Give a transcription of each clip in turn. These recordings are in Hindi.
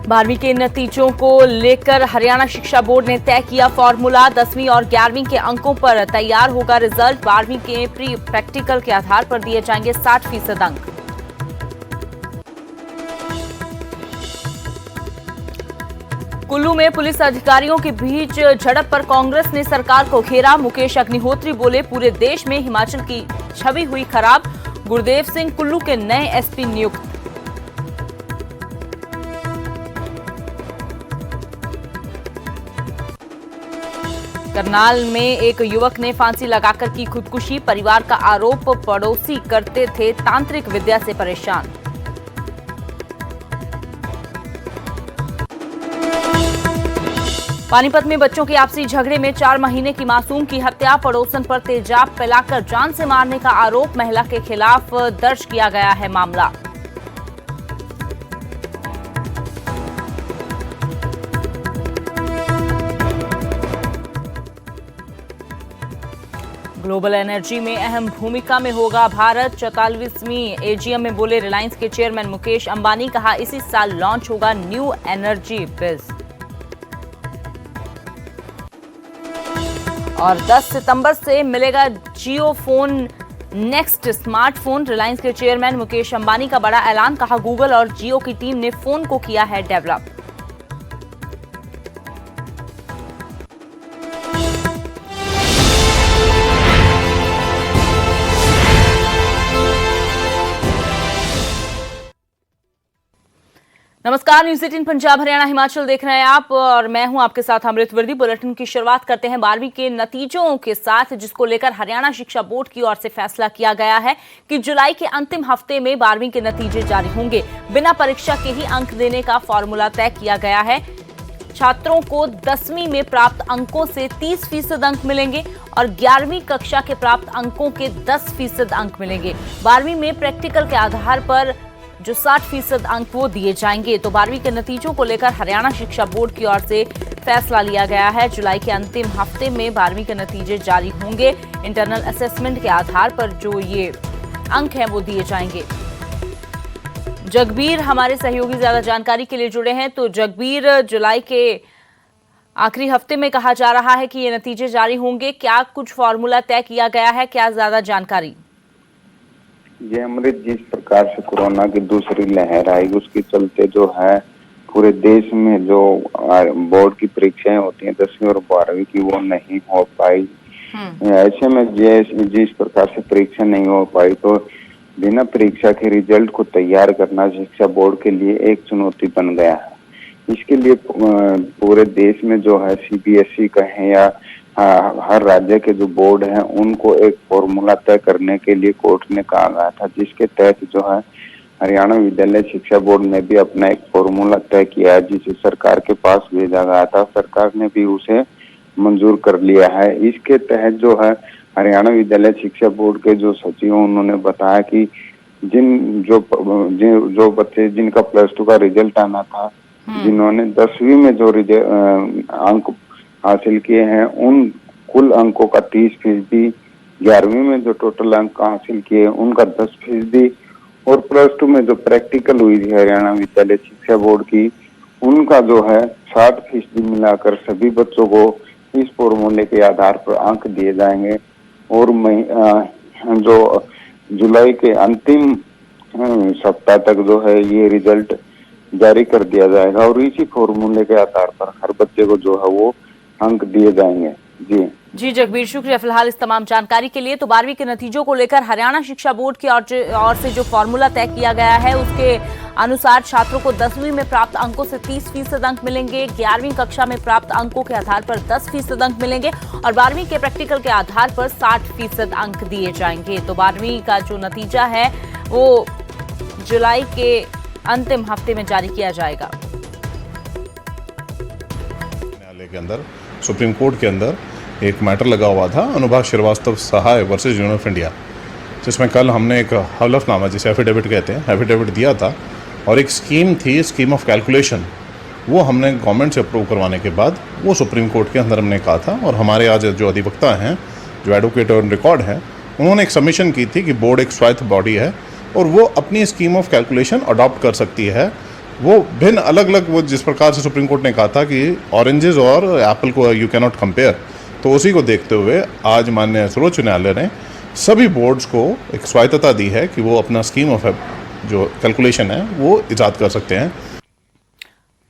12वीं के नतीजों को लेकर हरियाणा शिक्षा बोर्ड ने तय किया फॉर्मूला। 10वीं और 11वीं के अंकों पर तैयार होगा रिजल्ट। 12वीं के प्री प्रैक्टिकल के आधार पर दिए जाएंगे 60% अंक। कुल्लू में पुलिस अधिकारियों के बीच झड़प पर कांग्रेस ने सरकार को घेरा। मुकेश अग्निहोत्री बोले, पूरे देश में हिमाचल की छवि हुई खराब। गुरदेव सिंह कुल्लू के नए एसपी नियुक्त। करनाल में एक युवक ने फांसी लगाकर की खुदकुशी। परिवार का आरोप, पड़ोसी करते थे तांत्रिक विद्या से परेशान। पानीपत में बच्चों के आपसी झगड़े में 4 महीने की मासूम की हत्या। पड़ोसन पर तेजाब फैलाकर जान से मारने का आरोप। महिला के खिलाफ दर्ज किया गया है मामला। ग्लोबल एनर्जी में अहम भूमिका में होगा भारत। 44वीं एजीएम में बोले रिलायंस के चेयरमैन मुकेश अंबानी। कहा, इसी साल लॉन्च होगा न्यू एनर्जी बिज। और 10 सितंबर से मिलेगा जियो फोन नेक्स्ट स्मार्टफोन। रिलायंस के चेयरमैन मुकेश अंबानी का बड़ा ऐलान। कहा, गूगल और जियो की टीम ने फोन को किया है डेवलप। नमस्कार, न्यूज़ 18 पंजाब हरियाणा हिमाचल देख रहे हैं आप और मैं हूं आपके साथ अमृत वर्दी। बुलेटिन की शुरुआत करते हैं 12वीं के नतीजों के साथ, जिसको लेकर हरियाणा शिक्षा बोर्ड की ओर से फैसला किया गया है कि जुलाई के अंतिम हफ्ते में 12वीं के नतीजे जारी होंगे। बिना परीक्षा के ही अंक देने का फॉर्मूला तय किया गया है। छात्रों को 10वीं में प्राप्त अंकों से 30% अंक मिलेंगे और 11वीं कक्षा के प्राप्त अंकों के 10% अंक मिलेंगे। 12वीं में प्रैक्टिकल के आधार पर जो 60% अंक वो दिए जाएंगे। तो 12वीं के नतीजों को लेकर हरियाणा शिक्षा बोर्ड की ओर से फैसला लिया गया है। जुलाई के अंतिम हफ्ते में 12वीं के नतीजे जारी होंगे। इंटरनल असेसमेंट के आधार पर जो ये अंक हैं वो दिए जाएंगे। जगबीर हमारे सहयोगी ज्यादा जानकारी के लिए जुड़े हैं। तो जगबीर, जुलाई के आखिरी हफ्ते में कहा जा रहा है कि ये नतीजे जारी होंगे। क्या कुछ फॉर्मूला तय किया गया है, क्या ज्यादा जानकारी? ये अमृत, जिस प्रकार से कोरोना की दूसरी लहर आई उसके चलते जो है पूरे देश में जो बोर्ड की परीक्षाएं होती हैं 10वीं और 12वीं की, वो नहीं हो पाई। ऐसे में जिस प्रकार से परीक्षा नहीं हो पाई तो बिना परीक्षा के रिजल्ट को तैयार करना शिक्षा बोर्ड के लिए एक चुनौती बन गया है। इसके लिए पूरे देश में जो है सीबीएसई कहें या हर राज्य के जो बोर्ड हैं उनको एक फॉर्मूला तय करने के लिए कोर्ट ने कहा गया था, जिसके तहत जो है हरियाणा विद्यालय शिक्षा बोर्ड ने भी अपना एक फॉर्मूला तय किया है, जिसे सरकार के पास भेजा गया था। सरकार ने भी उसे मंजूर कर लिया है। इसके तहत जो है हरियाणा विद्यालय शिक्षा बोर्ड के जो सचिव उन्होंने बताया कि जो बच्चे जिनका +2 का रिजल्ट आना था, जिन्होंने 10वीं में जो अंक हासिल किए हैं उन कुल अंकों का 30%, 11वीं में जो टोटल अंक हासिल किए उनका 10% और +2 में जो प्रैक्टिकल हुई थी हरियाणा विद्यालय शिक्षा बोर्ड की उनका जो है 60% मिलाकर सभी बच्चों को इस फॉर्मूले के आधार पर अंक दिए जाएंगे। और जो जुलाई के अंतिम सप्ताह तक जो है ये रिजल्ट जारी कर दिया जाएगा और इसी फॉर्मूले के आधार पर हर बच्चे को जो है वो अंक दिए जाएंगे। जी जगबीर, शुक्रिया फिलहाल इस तमाम जानकारी के लिए। तो 12वीं के नतीजों को लेकर हरियाणा शिक्षा बोर्ड की ओर से जो फॉर्मूला तय किया गया है उसके अनुसार छात्रों को 10वीं में प्राप्त अंकों से 30% अंक मिलेंगे। 11वीं कक्षा में प्राप्त अंकों के आधार पर 10% अंक मिलेंगे और 12वीं के प्रैक्टिकल के आधार पर 60% अंक दिए जाएंगे। तो 12वीं का जो नतीजा है वो जुलाई के अंतिम हफ्ते में जारी किया जाएगा। न्यायालय के अंदर, सुप्रीम कोर्ट के अंदर एक मैटर लगा हुआ था, अनुभाग श्रीवास्तव सहाय वर्सेस यूनियन ऑफ इंडिया, जिसमें कल हमने एक हलफनामा, जिसे एफिडेविट कहते हैं, एफिडेविट दिया था और एक स्कीम थी, स्कीम ऑफ कैलकुलेशन, वो हमने गवर्नमेंट से अप्रूव करवाने के बाद वो सुप्रीम कोर्ट के अंदर हमने कहा था। और हमारे आज जो अधिवक्ता हैं, जो एडवोकेट ऑन रिकॉर्ड हैं, उन्होंने एक सबमिशन की थी कि बोर्ड एक स्वायत्त बॉडी है और वो अपनी स्कीम ऑफ कैलकुलेशन अडॉप्ट कर सकती है वो भिन्न अलग अलग, वो जिस प्रकार से सुप्रीम कोर्ट ने कहा था कि ऑरेंजेस और एप्पल को यू कैन नॉट कंपेयर, तो उसी को देखते हुए आज माननीय सर्वोच्च न्यायालय ने सभी बोर्ड्स को एक स्वायत्तता दी है कि वो अपना स्कीम ऑफ जो कैलकुलेशन है वो इजाद कर सकते हैं।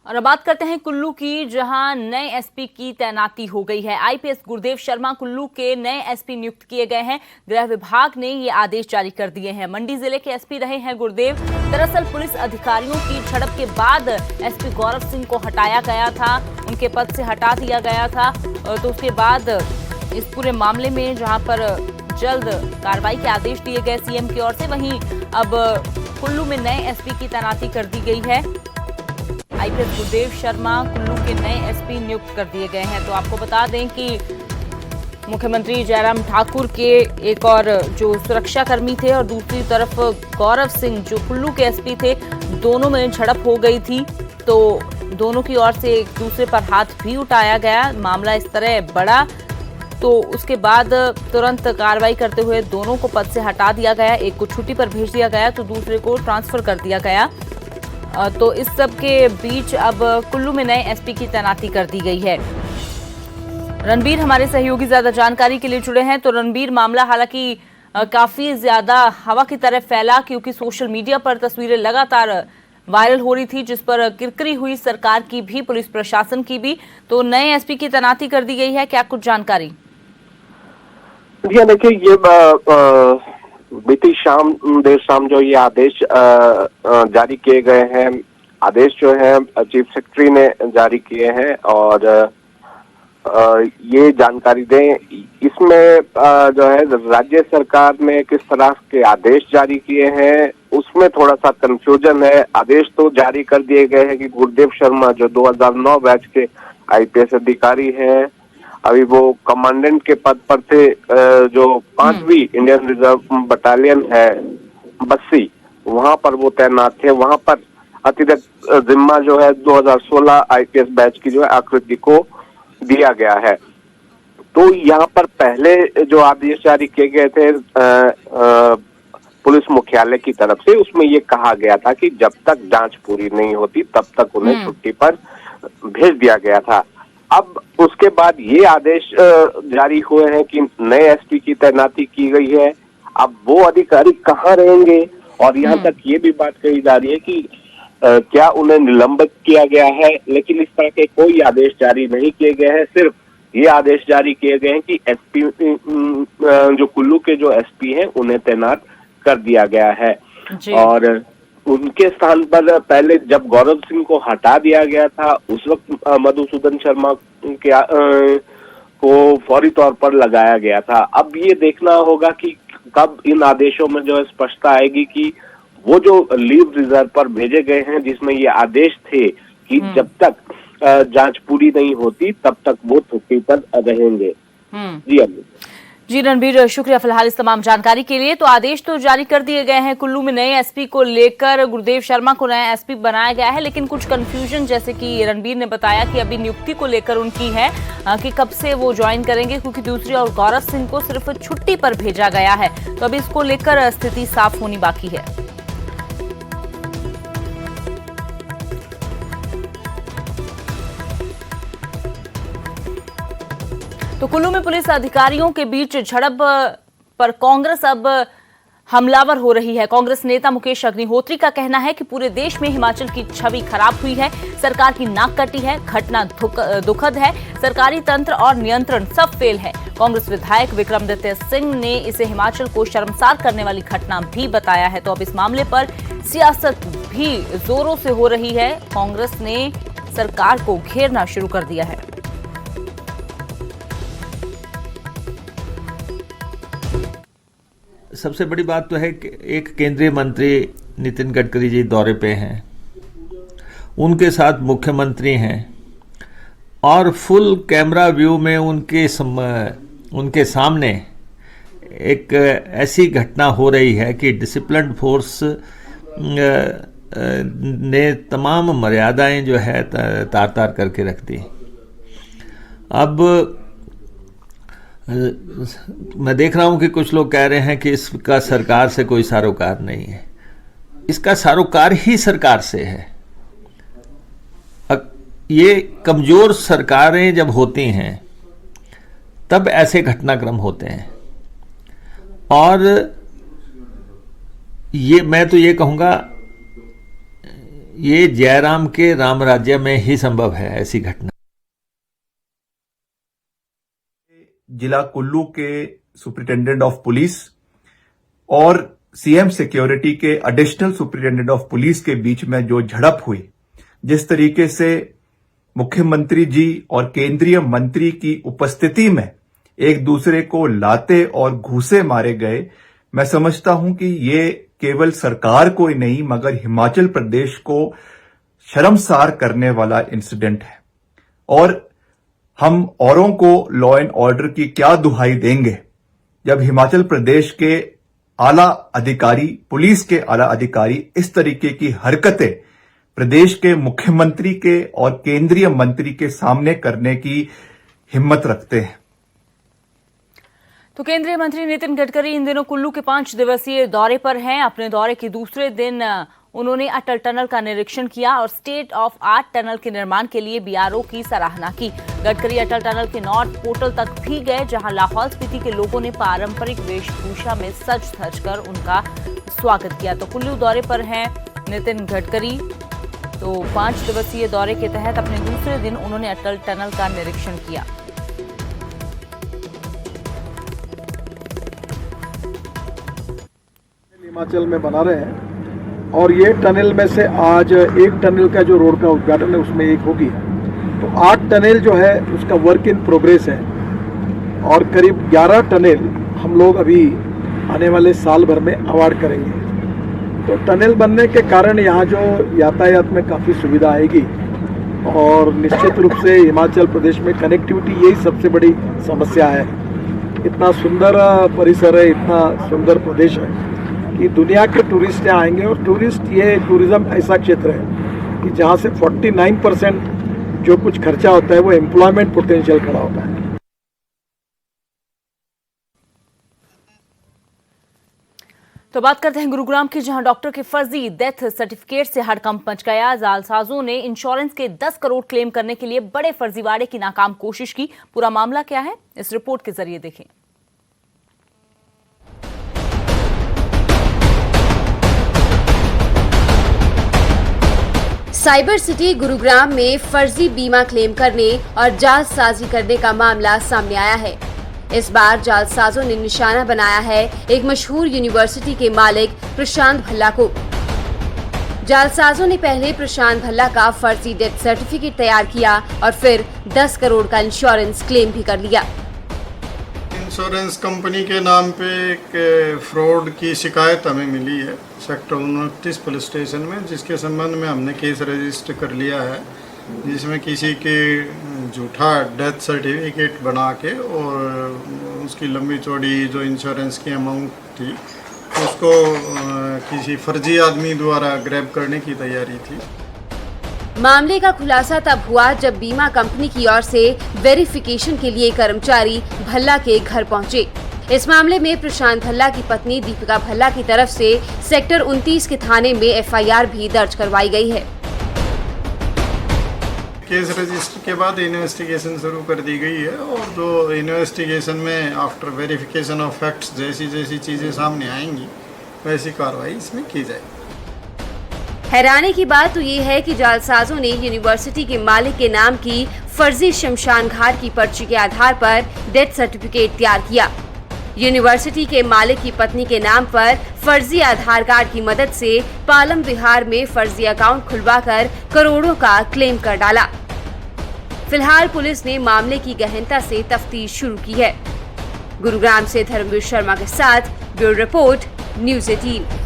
और अब बात करते हैं कुल्लू की, जहां नए एसपी की तैनाती हो गई है। आईपीएस गुरदेव शर्मा कुल्लू के नए एसपी नियुक्त किए गए हैं। गृह विभाग ने ये आदेश जारी कर दिए हैं। मंडी जिले के एसपी रहे हैं गुरदेव। दरअसल पुलिस अधिकारियों की झड़प के बाद एसपी गौरव सिंह को हटाया गया था, उनके पद से हटा दिया गया था। तो उसके बाद इस पूरे मामले में जहां पर जल्द कार्रवाई के आदेश दिए गए सीएम की ओर से, वहीं अब कुल्लू में नए एसपी की तैनाती कर दी गई है। आईपीएस गुरदेव शर्मा कुल्लू के नए एसपी नियुक्त कर दिए गए हैं। तो आपको बता दें कि मुख्यमंत्री जयराम ठाकुर के एक और जो सुरक्षाकर्मी थे और दूसरी तरफ गौरव सिंह जो कुल्लू के एसपी थे, दोनों में झड़प हो गई थी। तो दोनों की ओर से एक दूसरे पर हाथ भी उठाया गया। मामला इस तरह बढ़ा तो उसके बाद तुरंत कार्रवाई करते हुए दोनों को पद से हटा दिया गया। एक को छुट्टी पर भेज दिया गया तो दूसरे को ट्रांसफर कर दिया गया। तो इस सब के बीच अब कुल्लू में नए एसपी की तैनाती कर दी गई है। रणबीर हमारे सहयोगी ज्यादा जानकारी के लिए जुड़े हैं। तो रणबीर, मामला हालांकि काफी ज्यादा हवा की तरह फैला, क्योंकि सोशल मीडिया पर तस्वीरें लगातार वायरल हो रही थी जिस पर किरकिरी हुई सरकार की भी, पुलिस प्रशासन की भी। तो नए एसपी की तैनाती कर दी गई है, क्या कुछ जानकारी? देखिए, ये बीती शाम देर शाम जो ये आदेश जारी किए गए हैं, आदेश जो है चीफ सेक्रेटरी ने जारी किए हैं और ये जानकारी दें, इसमें जो है राज्य सरकार ने किस तरह के आदेश जारी किए हैं उसमें थोड़ा सा कंफ्यूजन है। आदेश तो जारी कर दिए गए हैं कि गुरदेव शर्मा जो 2009 बैच के आईपीएस अधिकारी हैं, अभी वो कमांडेंट के पद पर थे, जो 5वीं इंडियन रिजर्व बटालियन है बस्सी, वहां पर वो तैनात थे। वहां पर अतिरिक्त जिम्मा जो है 2016 आईपीएस बैच की जो है आकृति को दिया गया है। तो यहाँ पर पहले जो आदेश जारी किए गए थे पुलिस मुख्यालय की तरफ से, उसमें ये कहा गया था कि जब तक जांच पूरी नहीं होती तब तक उन्हें छुट्टी पर भेज दिया गया था। अब उसके बाद ये आदेश जारी हुए हैं कि नए एसपी की तैनाती की गई है। अब वो अधिकारी कहाँ रहेंगे, और यहाँ तक ये भी बात कही जा रही है कि क्या उन्हें निलंबित किया गया है, लेकिन इस तरह के कोई आदेश जारी नहीं किए गए हैं। सिर्फ ये आदेश जारी किए गए हैं कि एसपी जो कुल्लू के जो एसपी हैं उन्हें तैनात कर दिया गया है। और उनके स्थान पर पहले जब गौरव सिंह को हटा दिया गया था, उस वक्त मधुसूदन शर्मा को फौरी तौर पर लगाया गया था। अब ये देखना होगा कि कब इन आदेशों में जो है स्पष्टता आएगी कि वो जो लीव रिजर्व पर भेजे गए हैं, जिसमें ये आदेश थे कि जब तक जांच पूरी नहीं होती तब तक वो छुट्टी पर रहेंगे। जी रणबीर, शुक्रिया फिलहाल इस तमाम जानकारी के लिए। तो आदेश तो जारी कर दिए गए हैं कुल्लू में नए एसपी को लेकर, गुरदेव शर्मा को नया एसपी बनाया गया है, लेकिन कुछ कंफ्यूजन जैसे कि रणबीर ने बताया कि अभी नियुक्ति को लेकर उनकी है कि कब से वो ज्वाइन करेंगे, क्योंकि दूसरी और गौरव सिंह को सिर्फ छुट्टी पर भेजा गया है। तो अभी इसको लेकर स्थिति साफ होनी बाकी है। तो कुल्लू में पुलिस अधिकारियों के बीच झड़प पर कांग्रेस अब हमलावर हो रही है। कांग्रेस नेता मुकेश अग्निहोत्री का कहना है कि पूरे देश में हिमाचल की छवि खराब हुई है, सरकार की नाक कटी है, घटना दुखद है, सरकारी तंत्र और नियंत्रण सब फेल है। कांग्रेस विधायक विक्रमादित्य सिंह ने इसे हिमाचल को शर्मसार करने वाली घटना भी बताया है। तो अब इस मामले पर सियासत भी जोरों से हो रही है। कांग्रेस ने सरकार को घेरना शुरू कर दिया है। सबसे बड़ी बात तो है कि एक केंद्रीय मंत्री नितिन गडकरी जी दौरे पे हैं, उनके साथ मुख्यमंत्री हैं और फुल कैमरा व्यू में उनके सामने एक ऐसी घटना हो रही है कि डिसिप्लिन फोर्स ने तमाम मर्यादाएं जो है तार तार करके रख दी। अब मैं देख रहा हूं कि कुछ लोग कह रहे हैं कि इसका सरकार से कोई सरोकार नहीं है। इसका सरोकार ही सरकार से है। ये कमजोर सरकारें जब होती हैं तब ऐसे घटनाक्रम होते हैं। और ये मैं तो ये कहूँगा ये जयराम के राम राज्य में ही संभव है ऐसी घटना। जिला कुल्लू के सुपरिटेंडेंट ऑफ पुलिस और सीएम सिक्योरिटी के एडिशनल सुपरिटेंडेंट ऑफ पुलिस के बीच में जो झड़प हुई, जिस तरीके से मुख्यमंत्री जी और केंद्रीय मंत्री की उपस्थिति में एक दूसरे को लाते और घूसे मारे गए, मैं समझता हूं कि ये केवल सरकार को ही नहीं मगर हिमाचल प्रदेश को शर्मसार करने वाला इंसिडेंट है। और हम औरों को लॉ एंड ऑर्डर की क्या दुहाई देंगे जब हिमाचल प्रदेश के आला अधिकारी, पुलिस के आला अधिकारी इस तरीके की हरकतें प्रदेश के मुख्यमंत्री के और केंद्रीय मंत्री के सामने करने की हिम्मत रखते हैं। तो केंद्रीय मंत्री नितिन गडकरी इन दिनों कुल्लू के 5 दिवसीय दौरे पर हैं। अपने दौरे के दूसरे दिन उन्होंने अटल टनल का निरीक्षण किया और स्टेट ऑफ आर्ट टनल के निर्माण के लिए बीआरओ की सराहना की। गडकरी अटल टनल के नॉर्थ पोर्टल तक भी गए, जहां लाहौल स्पीति के लोगों ने पारंपरिक वेशभूषा में सज धज कर उनका स्वागत किया। तो कुल्लू दौरे पर हैं नितिन गडकरी। तो 5 दिवसीय दौरे के तहत अपने दूसरे दिन उन्होंने अटल टनल का निरीक्षण किया। हिमाचल में बना रहे हैं और ये टनल में से आज एक टनल का जो रोड का उद्घाटन है उसमें एक होगी। तो 8 टनल जो है उसका वर्क इन प्रोग्रेस है और करीब 11 टनल हम लोग अभी आने वाले साल भर में अवार्ड करेंगे। तो टनल बनने के कारण यहाँ जो यातायात में काफ़ी सुविधा आएगी और निश्चित रूप से हिमाचल प्रदेश में कनेक्टिविटी यही सबसे बड़ी समस्या है। इतना सुंदर परिसर है, इतना सुंदर प्रदेश है कि दुनिया के टूरिस्ट यहाँ आएंगे। और टूरिज्म ऐसा क्षेत्र है कि जहाँ से 49% जो कुछ खर्चा होता है वो एम्प्लॉयमेंट पोटेंशियल खड़ा होता है। तो बात करते हैं गुरुग्राम की, जहां डॉक्टर के फर्जी डेथ सर्टिफिकेट से हड़कंप मच गया। जालसाजों ने इंश्योरेंस के 10 करोड़ क्लेम करने के लिए बड़े फर्जीवाड़े की नाकाम कोशिश की। पूरा मामला क्या है, इस रिपोर्ट के जरिए देखें। साइबर सिटी गुरुग्राम में फर्जी बीमा क्लेम करने और जालसाजी करने का मामला सामने आया है। इस बार जालसाजों ने निशाना बनाया है एक मशहूर यूनिवर्सिटी के मालिक प्रशांत भल्ला को। जालसाजों ने पहले प्रशांत भल्ला का फर्जी डेथ सर्टिफिकेट तैयार किया और फिर 10 करोड़ का इंश्योरेंस क्लेम भी कर लिया। इंश्योरेंस कंपनी के नाम पे एक फ्रॉड की शिकायत हमें मिली है सेक्टर 29 पुलिस स्टेशन में, जिसके संबंध में हमने केस रजिस्टर कर लिया है, जिसमें किसी के झूठा डेथ सर्टिफिकेट बना के और उसकी लंबी चौड़ी जो इंश्योरेंस की अमाउंट थी उसको किसी फर्जी आदमी द्वारा ग्रैब करने की तैयारी थी। मामले का खुलासा तब हुआ जब बीमा कंपनी की ओर से वेरिफिकेशन के लिए कर्मचारी भल्ला के घर पहुंचे। इस मामले में प्रशांत भल्ला की पत्नी दीपिका भल्ला की तरफ से सेक्टर 29 के थाने में एफआईआर भी दर्ज करवाई गई है। केस रजिस्टर के बाद इन्वेस्टिगेशन शुरू कर दी गई है और जो इन्वेस्टिगेशन में आफ्टर वेरिफिकेशन ऑफ फैक्ट्स जैसी जैसी चीजें सामने आएंगी वैसी कार्रवाई इसमें की जाएगी। हैरानी की बात तो ये है कि जालसाजों ने यूनिवर्सिटी के मालिक के नाम की फर्जी शमशान घाट की पर्ची के आधार पर डेथ सर्टिफिकेट तैयार किया। यूनिवर्सिटी के मालिक की पत्नी के नाम पर फर्जी आधार कार्ड की मदद से पालम विहार में फर्जी अकाउंट खुलवाकर करोड़ों का क्लेम कर डाला। फिलहाल पुलिस ने मामले की गहनता से तफ्तीश शुरू की है। गुरुग्राम से धर्मवीर शर्मा के साथ ब्यूरो रिपोर्ट, न्यूज़ 18।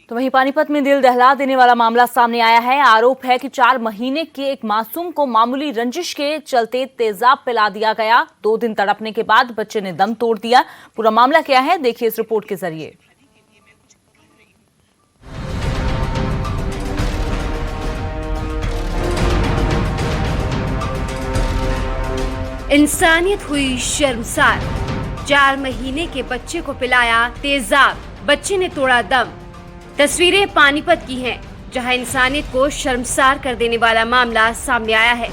तो वहीं पानीपत में दिल दहला देने वाला मामला सामने आया है। आरोप है कि 4 महीने के एक मासूम को मामूली रंजिश के चलते तेजाब पिला दिया गया। 2 दिन तड़पने के बाद बच्चे ने दम तोड़ दिया। पूरा मामला क्या है, देखिए इस रिपोर्ट के जरिए। इंसानियत हुई शर्मसार। 4 महीने के बच्चे को पिलाया तेजाब, बच्चे ने तोड़ा दम। तस्वीरें पानीपत की हैं। जहां इंसानियत को शर्मसार कर देने वाला मामला सामने आया है।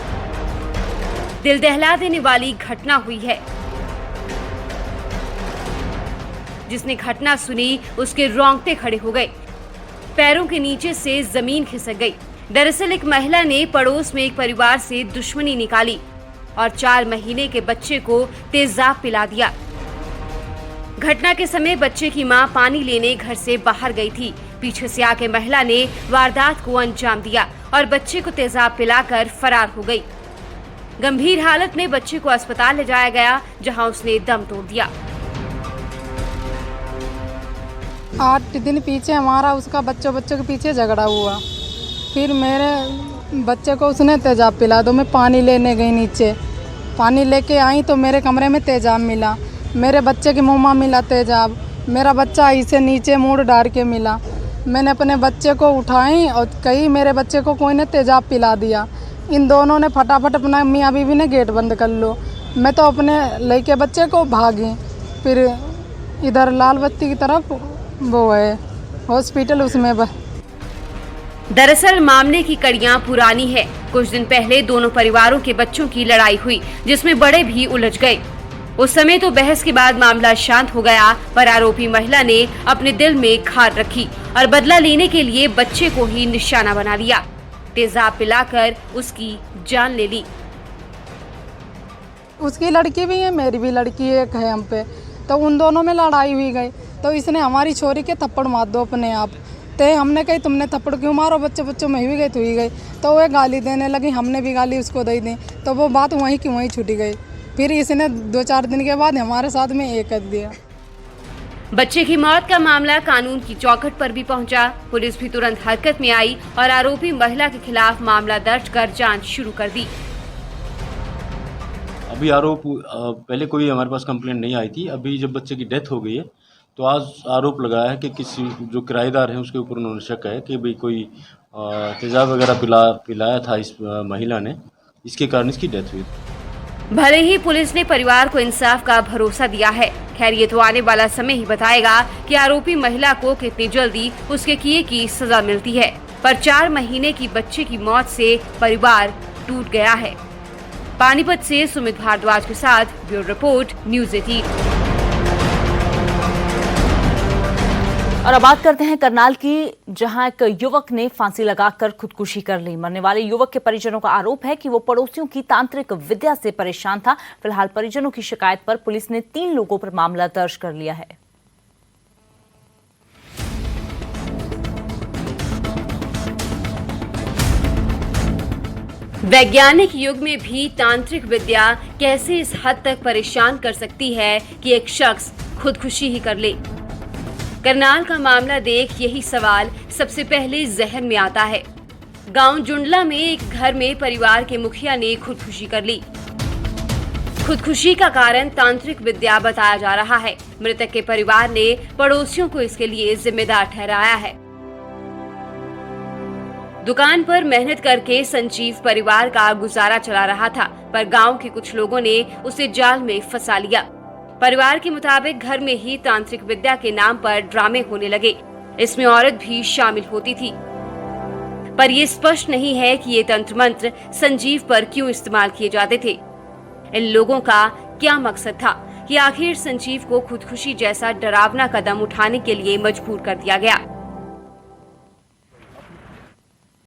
दिल दहला देने वाली घटना हुई है। जिसने घटना सुनी उसके रोंगटे खड़े हो गए, पैरों के नीचे से जमीन खिसक गई। दरअसल एक महिला ने पड़ोस में एक परिवार से दुश्मनी निकाली और 4 महीने के बच्चे को तेजाब पिला दिया। घटना के समय बच्चे की मां पानी लेने घर से बाहर गई थी। पीछे से आके महिला ने वारदात को अंजाम दिया और बच्चे को तेजाब पिलाकर फरार हो गई। गंभीर हालत में बच्चे को अस्पताल ले जाया गया, जहां उसने दम तोड़ दिया। 8 दिन पीछे हमारा उसका बच्चों के पीछे झगड़ा हुआ। फिर मेरे बच्चे को उसने तेजाब पिला दो। मैं पानी लेने गई नीचे, पानी लेके आई तो मेरे कमरे में तेजाब मिला। मेरे बच्चे के मुँह में मिला तेजाब। मेरा बच्चा ऐसे नीचे मुड़ डाल के मिला। मैंने अपने बच्चे को उठाई और कही मेरे बच्चे को कोई ने तेजाब पिला दिया। इन दोनों ने फटाफट अपना मियाँ बीवी ने गेट बंद कर लो। मैं तो अपने लड़के बच्चे को भागी। फिर इधर लाल बत्ती की तरफ वो है हॉस्पिटल, उसमें दरअसल मामले की कड़ियां पुरानी है। कुछ दिन पहले दोनों परिवारों के बच्चों की लड़ाई हुई, जिसमें बड़े भी उलझ गए। उस समय तो बहस के बाद मामला शांत हो गया, पर आरोपी महिला ने अपने दिल में खार रखी और बदला लेने के लिए बच्चे को ही निशाना बना लिया। तेजाब पिलाकर उसकी जान ले ली। उसकी लड़की भी है, मेरी भी लड़की एक है हम पे। तो उन दोनों में लड़ाई हुई गई तो इसने हमारी छोरी के थप्पड़ मार दो अपने आप। ते हमने कही तुमने थप्पड़ क्यों मारो, बच्चों में हुई गई तो हुई गई। तो वह गाली देने लगी, हमने भी गाली उसको दे दी। तो वो बात वहीं की वहीं छूटी गई। फिर इसने 2-4 दिन के बाद हमारे साथ में एक कर दिया। बच्चे की मौत का मामला कानून की चौखट पर भी पहुंचा। पुलिस भी तुरंत हरकत में आई और आरोपी महिला के खिलाफ मामला दर्ज कर जांच शुरू कर दी। अभी आरोप पहले कोई हमारे पास कंप्लेंट नहीं आई थी। अभी जब बच्चे की डेथ हो गई है तो आज आरोप लगाया है कि किसी जो किराएदार है उसके ऊपर उन्होंने शक है कि भाई कोई तेजाब वगैरह पिलाया था इस महिला ने, इसके कारण इसकी डेथ हुई। भले ही पुलिस ने परिवार को इंसाफ का भरोसा दिया है, खैर ये तो आने वाला समय ही बताएगा कि आरोपी महिला को कितनी जल्दी उसके किए की सजा मिलती है। पर 4 महीने की बच्चे की मौत से परिवार टूट गया है। पानीपत से सुमित भारद्वाज के साथ ब्यूरो रिपोर्ट, न्यूज़ 18। और अब बात करते हैं करनाल की, जहां एक युवक ने फांसी लगाकर खुदकुशी कर ली। मरने वाले युवक के परिजनों का आरोप है कि वो पड़ोसियों की तांत्रिक विद्या से परेशान था। फिलहाल परिजनों की शिकायत पर पुलिस ने 3 लोगों पर मामला दर्ज कर लिया है। वैज्ञानिक युग में भी तांत्रिक विद्या कैसे इस हद तक परेशान कर सकती है कि एक शख्स खुदकुशी ही कर ले। करनाल का मामला देख यही सवाल सबसे पहले जहन में आता है। गांव जुंडला में एक घर में परिवार के मुखिया ने खुदकुशी कर ली। खुदकुशी का कारण तांत्रिक विद्या बताया जा रहा है। मृतक के परिवार ने पड़ोसियों को इसके लिए जिम्मेदार ठहराया है। दुकान पर मेहनत करके संजीव परिवार का गुजारा चला रहा था, पर गांव के कुछ लोगों ने उसे जाल में फंसा लिया। परिवार के मुताबिक घर में ही तांत्रिक विद्या के नाम पर ड्रामे होने लगे। इसमें औरत भी शामिल होती थी, पर यह स्पष्ट नहीं है कि ये तंत्र मंत्र संजीव पर क्यों इस्तेमाल किए जाते थे। इन लोगों का क्या मकसद था कि आखिर संजीव को खुदकुशी जैसा डरावना कदम उठाने के लिए मजबूर कर दिया गया।